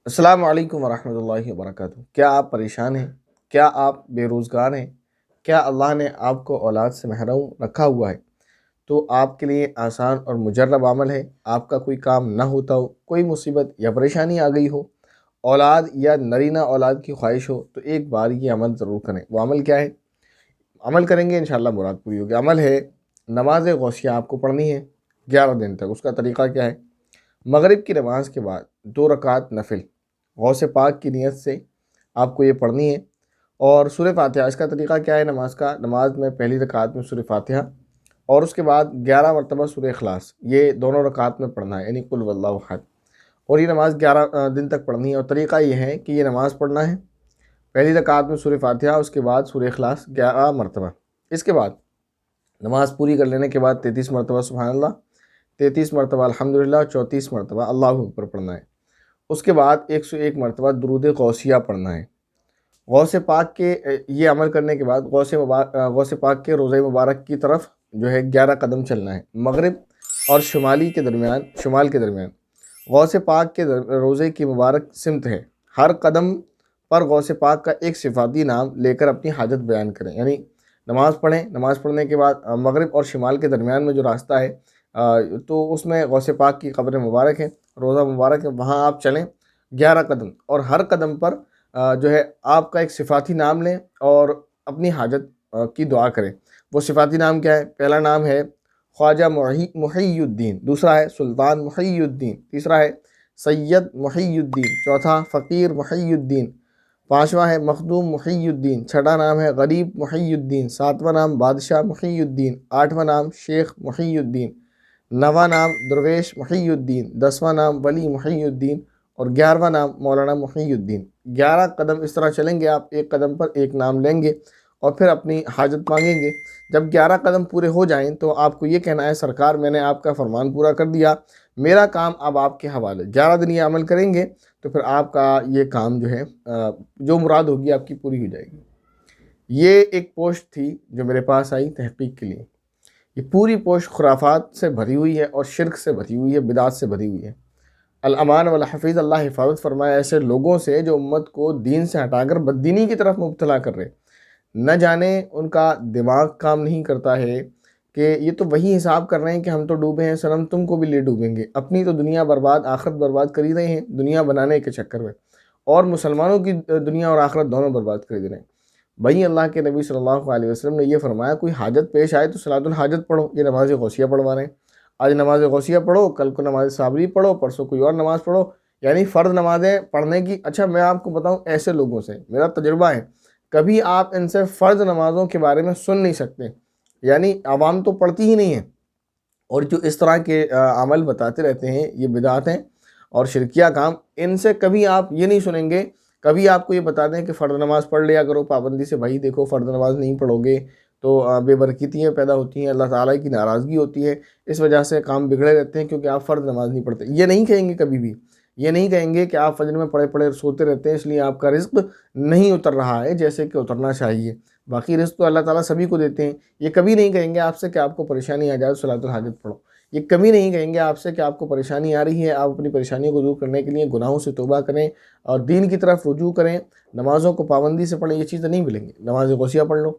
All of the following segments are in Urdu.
السلام علیکم ورحمۃ اللہ وبرکاتہ۔ کیا آپ پریشان ہیں؟ کیا آپ بے روزگار ہیں؟ کیا اللہ نے آپ کو اولاد سے محروم رکھا ہوا ہے؟ تو آپ کے لیے آسان اور مجرب عمل ہے۔ آپ کا کوئی کام نہ ہوتا ہو، کوئی مصیبت یا پریشانی آ گئی ہو، اولاد یا نرینہ اولاد کی خواہش ہو، تو ایک بار یہ عمل ضرور کریں۔ وہ عمل کیا ہے؟ عمل کریں گے انشاءاللہ مراد پوری ہوگی۔ عمل ہے نماز غوثیہ آپ کو پڑھنی ہے 11 دن تک۔ اس کا طریقہ کیا ہے؟ مغرب کی نماز کے بعد 2 رکعت نفل غوث پاک کی نیت سے آپ کو یہ پڑھنی ہے، اور سورہ فاتحہ۔ اس کا طریقہ کیا ہے نماز کا؟ نماز میں پہلی رکعت میں سورہ فاتحہ اور اس کے بعد 11 مرتبہ سورہ اخلاص، یہ دونوں رکعت میں پڑھنا ہے، یعنی قل هو اللہ احد۔ اور یہ نماز 11 دن تک پڑھنی ہے، اور طریقہ یہ ہے کہ یہ نماز پڑھنا ہے پہلی رکعت میں سورہ فاتحہ، اس کے بعد سورہ اخلاص 11 مرتبہ۔ اس کے بعد نماز پوری کر لینے کے بعد 33 مرتبہ سبحان اللہ، 33 مرتبہ الحمدللہ، 34 مرتبہ اللہ اکبر پڑھنا ہے۔ اس کے بعد 101 مرتبہ درود غوثیہ پڑھنا ہے۔ غوث پاک کے یہ عمل کرنے کے بعد غوث پاک کے روضہ مبارک کی طرف جو ہے 11 قدم چلنا ہے، مغرب اور شمال کے درمیان غوث پاک کے روضے کی مبارک سمت ہے۔ ہر قدم پر غوث پاک کا ایک صفاتی نام لے کر اپنی حاجت بیان کریں، یعنی نماز پڑھیں، نماز پڑھنے کے بعد مغرب اور شمال کے درمیان میں جو راستہ ہے تو اس میں غوث پاک کی قبر مبارک ہے، روضہ مبارک ہے، وہاں آپ چلیں 11 قدم، اور ہر قدم پر جو ہے آپ کا ایک صفاتی نام لیں اور اپنی حاجت کی دعا کریں۔ وہ صفاتی نام کیا ہے؟ پہلا نام ہے خواجہ محی الدین، دوسرا ہے سلطان محی الدین، تیسرا ہے سید محی الدین، چوتھا فقیر محی الدین، پانچواں ہے مخدوم محی الدین، چھٹا نام ہے غریب محی الدین، ساتواں نام بادشاہ محی الدین، آٹھواں نام شیخ محی الدین، نواں نام درویش محی الدین، 10واں نام ولی محی الدین، اور 11واں نام مولانا محی الدین۔ 11 قدم اس طرح چلیں گے آپ، ایک قدم پر ایک نام لیں گے اور پھر اپنی حاجت مانگیں گے۔ جب 11 قدم پورے ہو جائیں تو آپ کو یہ کہنا ہے سرکار میں نے آپ کا فرمان پورا کر دیا، میرا کام اب آپ کے حوالے۔ 11 دن یہ عمل کریں گے تو پھر آپ کا یہ کام جو ہے جو مراد ہوگی آپ کی پوری ہو جائے گی۔ یہ ایک پوسٹ تھی جو میرے پاس آئی تحقیق کے لیے۔ یہ پوری پوسٹ خرافات سے بھری ہوئی ہے اور شرک سے بھری ہوئی ہے، بدعات سے بھری ہوئی ہے۔ الامان والحفیظ، اللہ حفاظت فرمائے ایسے لوگوں سے جو امت کو دین سے ہٹا کر بددینی کی طرف مبتلا کر رہے۔ نہ جانے ان کا دماغ کام نہیں کرتا ہے کہ یہ تو وہی حساب کر رہے ہیں کہ ہم تو ڈوبے ہیں سنم، تم کو بھی لے ڈوبیں گے۔ اپنی تو دنیا برباد آخرت برباد کر ہی رہے ہیں دنیا بنانے کے چکر میں، اور مسلمانوں کی دنیا اور آخرت دونوں برباد کر دے رہے ہیں۔ بھائی اللہ کے نبی صلی اللہ علیہ وسلم نے یہ فرمایا کوئی حاجت پیش آئے تو صلاۃ الحاجت پڑھو۔ یہ نماز غوثیہ پڑھوا رہے ہیں، آج نماز غوثیہ پڑھو، کل کو نماز صابری پڑھو، پرسوں کوئی اور نماز پڑھو، یعنی فرض نمازیں پڑھنے کی۔ اچھا میں آپ کو بتاؤں، ایسے لوگوں سے میرا تجربہ ہے، کبھی آپ ان سے فرض نمازوں کے بارے میں سن نہیں سکتے، یعنی عوام تو پڑھتی ہی نہیں ہے، اور جو اس طرح کے عمل بتاتے رہتے ہیں یہ بدعات ہیں اور شرکیہ کام، ان سے کبھی آپ یہ نہیں سنیں گے۔ کبھی آپ کو یہ بتا دیں کہ فرض نماز پڑھ لیا کرو پابندی سے۔ بھائی دیکھو فرض نماز نہیں پڑھو گے تو بے برکتیاں پیدا ہوتی ہیں، اللہ تعالیٰ کی ناراضگی ہوتی ہے، اس وجہ سے کام بگڑے رہتے ہیں کیونکہ آپ فرض نماز نہیں پڑھتے۔ یہ نہیں کہیں گے کبھی بھی، یہ نہیں کہیں گے کہ آپ فجر میں پڑے پڑے سوتے رہتے ہیں اس لیے آپ کا رزق نہیں اتر رہا ہے جیسے کہ اترنا چاہیے۔ باقی رزق تو اللہ تعالیٰ سبھی کو دیتے ہیں۔ یہ کبھی نہیں کہیں گے آپ سے کہ آپ کو پریشانی آ جائے تو صلاۃ الحاجت پڑھو۔ یہ کبھی نہیں کہیں گے آپ سے کہ آپ کو پریشانی آ رہی ہے، آپ اپنی پریشانیوں کو دور کرنے کے لیے گناہوں سے توبہ کریں اور دین کی طرف رجوع کریں، نمازوں کو پابندی سے پڑھیں۔ یہ چیزیں نہیں ملیں گی۔ نماز غوثیہ پڑھ لو،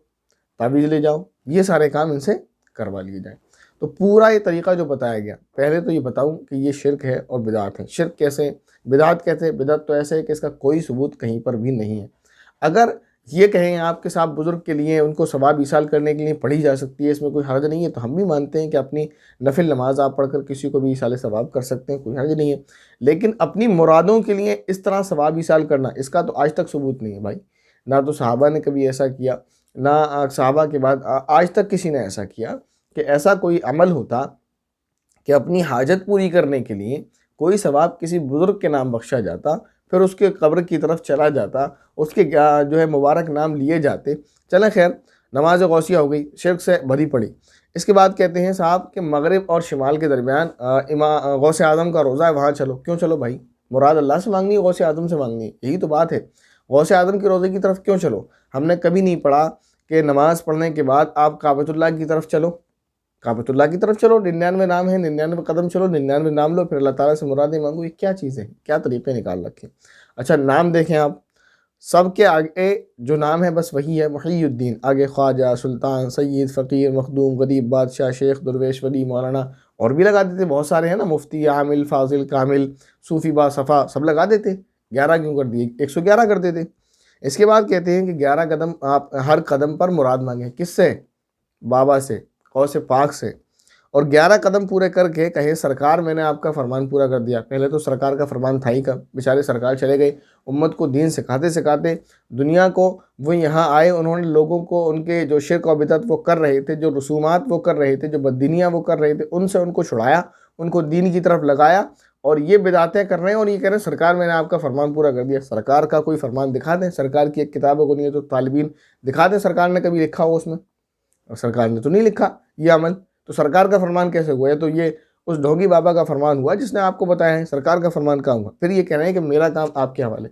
تعویذ لے جاؤ، یہ سارے کام ان سے کروا لیے جائیں۔ تو پورا یہ طریقہ جو بتایا گیا، پہلے تو یہ بتاؤں کہ یہ شرک ہے اور بدعات ہے۔ شرک کیسے؟ بدعات کہتے ہیں، بدعت تو ایسے ہے کہ اس کا کوئی ثبوت کہیں پر بھی نہیں ہے۔ اگر یہ کہیں آپ کے ساتھ بزرگ کے لیے ان کو ثواب ایصال کرنے کے لیے پڑھی جا سکتی ہے، اس میں کوئی حرج نہیں ہے، تو ہم بھی مانتے ہیں کہ اپنی نفل نماز آپ پڑھ کر کسی کو بھی ایصال ثواب کر سکتے ہیں، کوئی حرج نہیں ہے۔ لیکن اپنی مرادوں کے لیے اس طرح ثواب ایصال کرنا، اس کا تو آج تک ثبوت نہیں ہے بھائی۔ نہ تو صحابہ نے کبھی ایسا کیا، نہ صحابہ کے بعد آج تک کسی نے ایسا کیا کہ ایسا کوئی عمل ہوتا کہ اپنی حاجت پوری کرنے کے لیے کوئی ثواب کسی بزرگ کے نام بخشا جاتا، پھر اس کے قبر کی طرف چلا جاتا، اس کے جو ہے مبارک نام لیے جاتے۔ چلیں خیر، نماز غوثیہ ہو گئی، شرک سے بھری پڑی۔ اس کے بعد کہتے ہیں صاحب کہ مغرب اور شمال کے درمیان غوث اعظم کا روضہ ہے، وہاں چلو۔ کیوں چلو بھائی؟ مراد اللہ سے مانگنی ہے، غوث اعظم سے مانگنی ہے، یہی تو بات ہے۔ غوث اعظم کے روضے کی طرف کیوں چلو؟ ہم نے کبھی نہیں پڑھا کہ نماز پڑھنے کے بعد آپ کعبۃ اللہ کی طرف چلو۔ کعبۃ اللہ کی طرف چلو، 99 نام ہے، 99 قدم چلو، 99 نام لو، پھر اللہ تعالیٰ سے مرادیں مانگو. یہ کیا چیزیں ہیں، کیا طریقے نکال رکھے. اچھا نام دیکھیں آپ، سب کے آگے جو نام ہے بس وہی ہے محی الدین، آگے خواجہ، سلطان، سید، فقیر، مخدوم، غریب، بادشاہ، شیخ، درویش، ولی، مولانا، اور بھی لگا دیتے بہت سارے ہیں نا، مفتی، عامل، فاضل، کامل، صوفی، با صفا، سب لگا دیتے. 11 کیوں کر دیے، 111 کر دیتے. اس کے بعد کہتے ہیں کہ 11 قدم آپ ہر قدم پر مراد مانگیں. کس سے؟ بابا سے، غوث پاک سے. اور 11 قدم پورے کر کے کہے سرکار میں نے آپ کا فرمان پورا کر دیا. پہلے تو سرکار کا فرمان تھا ہی کب، بیچارے سرکار چلے گئے، امت کو دین سکھاتے سکھاتے دنیا کو. وہ یہاں آئے، انہوں نے لوگوں کو ان کے جو شرک و بدعت وہ کر رہے تھے، جو رسومات وہ کر رہے تھے، جو بددینیاں وہ کر رہے تھے، ان سے ان کو چھڑایا، ان کو دین کی طرف لگایا. اور یہ بدعتیں کر رہے ہیں اور یہ کہہ رہے ہیں سرکار میں نے آپ کا فرمان پورا کر دیا. سرکار کا کوئی فرمان دکھا دیں، سرکار کی ایک کتاب غنیت الطالبین دکھا دیں سرکار نے کبھی لکھا ہو اس میں. اور سرکار نے تو نہیں لکھا یہ عمل، تو سرکار کا فرمان کیسے ہوا ہے؟ تو یہ اس ڈھونگی بابا کا فرمان ہوا جس نے آپ کو بتایا ہے. سرکار کا فرمان کہاں ہوا؟ پھر یہ کہہ رہے ہیں کہ میرا کام آپ کے حوالے.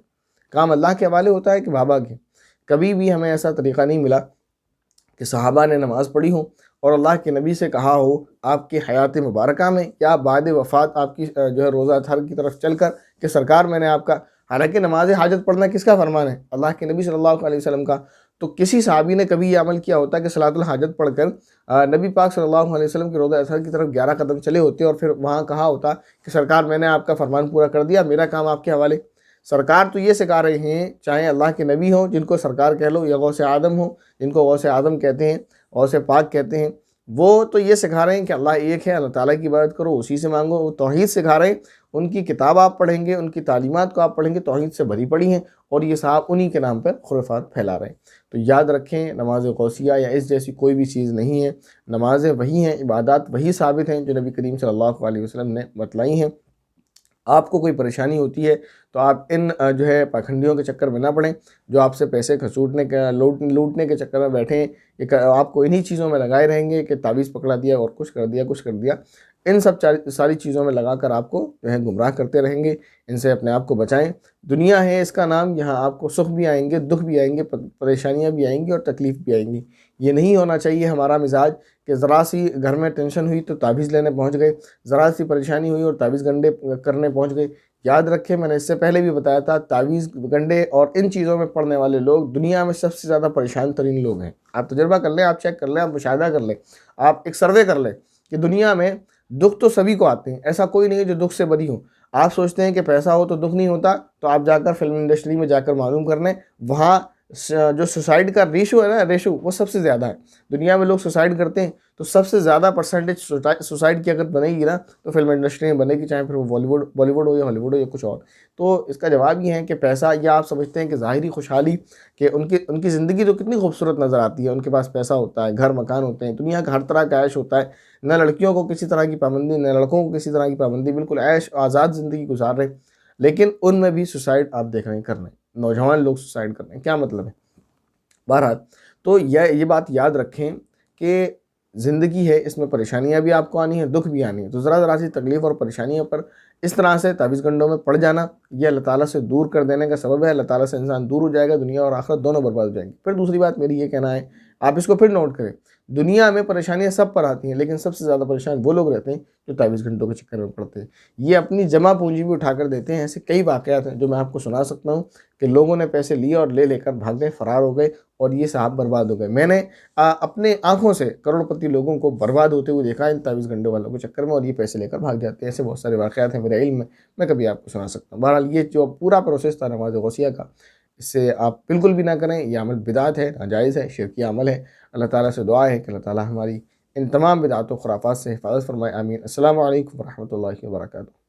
کام اللہ کے حوالے ہوتا ہے کہ بابا کے؟ کبھی بھی ہمیں ایسا طریقہ نہیں ملا کہ صحابہ نے نماز پڑھی ہو اور اللہ کے نبی سے کہا ہو آپ کی حیات مبارکہ میں یا بعد وفات آپ کی جو ہے روزہ تھر کی طرف چل کر کہ سرکار میں نے آپ کا. حالانکہ نماز حاجت پڑھنا کس کا فرمان ہے؟ اللہ کے نبی صلی اللہ علیہ وسلم کا. تو کسی صحابی نے کبھی یہ عمل کیا ہوتا کہ صلاۃ الحاجت پڑھ کر نبی پاک صلی اللہ علیہ وسلم کے روضہ اطہر کی طرف 11 قدم چلے ہوتے اور پھر وہاں کہا ہوتا کہ سرکار میں نے آپ کا فرمان پورا کر دیا، میرا کام آپ کے حوالے. سرکار تو یہ سکھا رہے ہیں، چاہے اللہ کے نبی ہوں جن کو سرکار کہہ لو، یا غوث اعظم ہوں جن کو غوث اعظم کہتے ہیں، غوث پاک کہتے ہیں، وہ تو یہ سکھا رہے ہیں کہ اللہ ایک ہے، اللہ تعالیٰ کی عبادت کرو، اسی سے مانگو. وہ توحید سکھا رہے ہیں. ان کی کتاب آپ پڑھیں گے، ان کی تعلیمات کو آپ پڑھیں گے، توحید سے بھری پڑی ہیں، اور یہ صاحب انہی کے نام پر خرافات پھیلا رہے ہیں. تو یاد رکھیں نماز غوثیہ یا اس جیسی کوئی بھی چیز نہیں ہے. نمازیں وہی ہیں، عبادات وہی ثابت ہیں جو نبی کریم صلی اللہ علیہ وسلم نے بتلائی ہیں. آپ کو کوئی پریشانی ہوتی ہے تو آپ ان جو ہے پاکھنڈیوں کے چکر میں نہ پڑیں جو آپ سے پیسے کھسوٹنے کے لوٹنے کے چکر میں بیٹھے ہیں. آپ کو انہی چیزوں میں لگائے رہیں گے کہ تعویذ پکڑا دیا اور کچھ کر دیا، کچھ کر دیا. ان سب ساری چیزوں میں لگا کر آپ کو جو ہے گمراہ کرتے رہیں گے. ان سے اپنے آپ کو بچائیں. دنیا ہے اس کا نام، یہاں آپ کو سکھ بھی آئیں گے، دکھ بھی آئیں گے، پریشانیاں بھی آئیں گی اور تکلیف بھی آئیں گی. یہ نہیں ہونا چاہیے ہمارا مزاج کہ ذرا سی گھر میں ٹینشن ہوئی تو تعویذ لینے پہنچ گئے، ذرا سی پریشانی ہوئی اور تعویذ گنڈے کرنے پہنچ گئے. یاد رکھیں میں نے اس سے پہلے بھی بتایا تھا، تعویذ گنڈے اور ان چیزوں میں پڑنے والے لوگ دنیا میں سب سے زیادہ پریشان ترین لوگ ہیں. آپ تجربہ کر لیں، آپ چیک کر لیں، آپ مشاہدہ کر لیں، آپ ایک سروے کر لیں کہ دنیا میں دکھ تو سبھی کو آتے ہیں، ایسا کوئی نہیں ہے جو دکھ سے بری ہو. آپ سوچتے ہیں کہ پیسہ ہو تو دکھ نہیں ہوتا، تو آپ جا کر فلم انڈسٹری میں جا کر معلوم کر لیں، وہاں جو سوسائڈ کا ریشو ہے نا، ریشو وہ سب سے زیادہ ہے. دنیا میں لوگ سوسائڈ کرتے ہیں تو سب سے زیادہ پرسنٹیج سوسائڈ کی اگر بنے گی نا تو فلم انڈسٹری میں بنے گی، چاہے پھر وہ بالی ووڈ ہو یا ہالی ووڈ ہو یا کچھ اور. تو اس کا جواب یہ ہے کہ پیسہ، یا آپ سمجھتے ہیں کہ ظاہری خوشحالی کہ ان کی زندگی تو کتنی خوبصورت نظر آتی ہے، ان کے پاس پیسہ ہوتا ہے، گھر مکان ہوتے ہیں، دنیا کا ہر طرح کا عیش ہوتا ہے، نہ لڑکیوں کو کسی طرح کی پابندی، نہ لڑکوں کو کسی طرح کی پابندی، بالکل عیش آزاد زندگی گزار رہے ہیں. لیکن ان میں بھی سوسائڈ آپ دیکھ رہے ہیں کر رہے ہیں، نوجوان لوگ سوسائڈ کر رہے ہیں. کیا مطلب ہے؟ بہرحال تو یہ بات یاد رکھیں کہ زندگی ہے، اس میں پریشانیاں بھی آپ کو آنی ہیں، دکھ بھی آنی ہیں. تو ذرا سی تکلیف اور پریشانیوں پر اس طرح سے تعویذ گنڈوں میں پڑ جانا یہ اللہ تعالیٰ سے دور کر دینے کا سبب ہے. اللہ تعالیٰ سے انسان دور ہو جائے گا، دنیا اور آخرت دونوں برباد ہو جائیں گی. پھر دوسری بات میری یہ کہنا ہے، آپ اس کو پھر نوٹ کریں، دنیا میں پریشانیاں سب پر آتی ہیں، لیکن سب سے زیادہ پریشان وہ لوگ رہتے ہیں جو تعویذ گھنٹوں کے چکر میں پڑتے ہیں. یہ اپنی جمع پونجی بھی اٹھا کر دیتے ہیں. ایسے کئی واقعات ہیں جو میں آپ کو سنا سکتا ہوں کہ لوگوں نے پیسے لیے اور لے کر بھاگ گئے، فرار ہو گئے، اور یہ صاحب برباد ہو گئے. میں نے اپنے آنکھوں سے کروڑ پتی لوگوں کو برباد ہوتے ہوئے دیکھا ان تعویذ گھنٹوں والوں کے چکر میں، اور یہ پیسے لے کر بھاگ جاتے ہیں. ایسے بہت سارے واقعات ہیں میرے علم میں کبھی آپ کو سنا سکتا ہوں. بہرحال یہ جو پورا پروسیس تھا نماز غوثیہ کا، اس سے آپ بالکل بھی نہ کریں. یہ عمل بدعت ہے، ناجائز ہے، شرکی عمل ہے. اللہ تعالیٰ سے دعا ہے کہ اللہ تعالیٰ ہماری ان تمام بدعات و خرافات سے حفاظت فرمائے. آمین. السلام علیکم ورحمۃ اللہ وبرکاتہ.